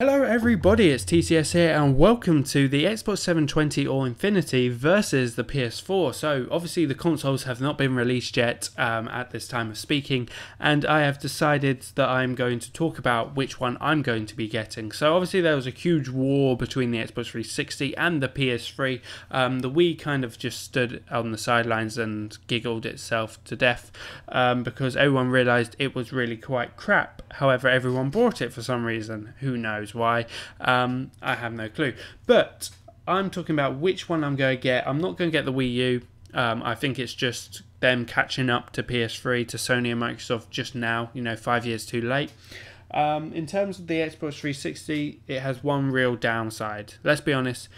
Hello everybody, it's TCS here and welcome to the Xbox 720 or Infinity versus the PS4. So obviously the consoles have not been released yet at this time of speaking, and I have decided that I'm going to talk about which one I'm going to be getting. So obviously there was a huge war between the Xbox 360 and the PS3. The Wii kind of just stood on the sidelines and giggled itself to death because everyone realised it was really quite crap. However, everyone bought it for some reason. Who knows why? I have no clue. But I'm talking about which one I'm going to get. I'm not going to get the Wii U. I think it's just them catching up to PS3, to Sony and Microsoft just now, 5 years too late. In terms of the Xbox 360, it has one real downside. Let's be honest.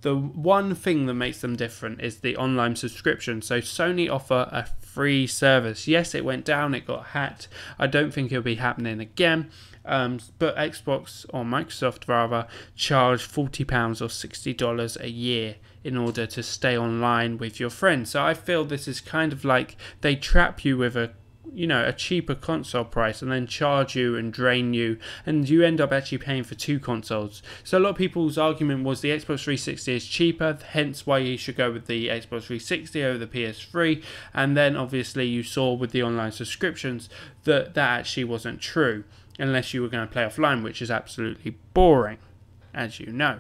The one thing that makes them different is the online subscription. So Sony offer a free service. Yes, it went down, it got hacked. I don't think it'll be happening again. But Xbox, or Microsoft rather, charge £40 or $60 a year in order to stay online with your friends. So I feel this is kind of like they trap you with a cheaper console price and then charge you and drain you, and you end up actually paying for two consoles. So a lot of people's argument was the Xbox 360 is cheaper, hence why you should go with the Xbox 360 over the PS3, and then obviously you saw with the online subscriptions that actually wasn't true, unless you were going to play offline, which is absolutely boring, as you know.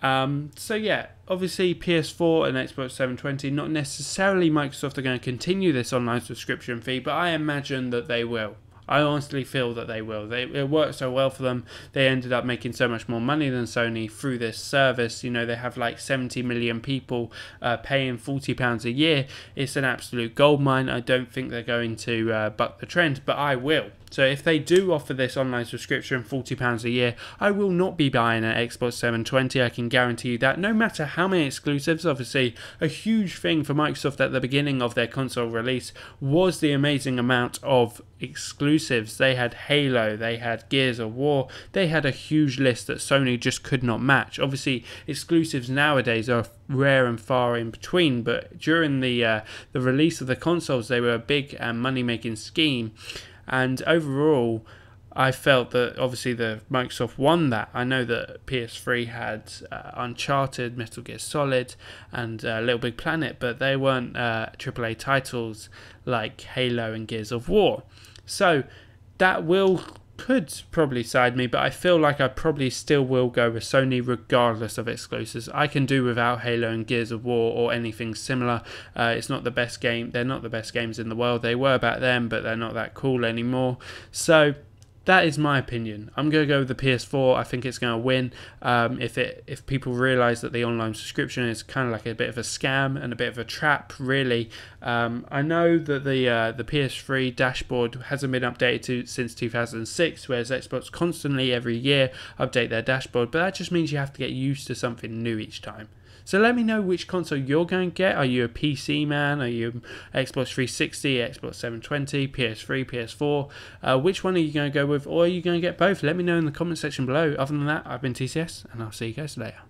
So yeah, obviously PS4 and Xbox 720, not necessarily Microsoft are going to continue this online subscription fee, but I imagine that they will. I honestly feel that they will. It worked so well for them. They ended up making so much more money than Sony through this service. They have like 70 million people paying £40 a year. It's an absolute goldmine. I don't think they're going to buck the trend, but I will. So if they do offer this online subscription, £40 a year, I will not be buying an Xbox 720, I can guarantee you that, no matter how many exclusives. Obviously, a huge thing for Microsoft at the beginning of their console release was the amazing amount of exclusives. They had Halo, they had Gears of War, they had a huge list that Sony just could not match. Obviously, exclusives nowadays are rare and far in between, but during the release of the consoles, they were a big money-making scheme. And overall, I felt that obviously Microsoft won that. I know that PS3 had Uncharted, Metal Gear Solid, and Little Big Planet, but they weren't AAA titles like Halo and Gears of War. So that could probably side me, but I feel like I probably still will go with Sony regardless of exclusives. I can do without Halo and Gears of War or anything similar. It's not the best game. They're not the best games in the world. They were back then, but they're not that cool anymore. So that is my opinion. I'm going to go with the PS4. I think it's going to win. If people realise that the online subscription is kind of like a bit of a scam and a bit of a trap, really. I know that the PS3 dashboard hasn't been updated since 2006, whereas Xbox constantly every year update their dashboard, but that just means you have to get used to something new each time. So let me know which console you're going to get. Are you a PC man? Are you Xbox 360, Xbox 720, PS3, PS4? Which one are you going to go with? Or are you going to get both? Let me know in the comment section below. Other than that, I've been TCS, and I'll see you guys later.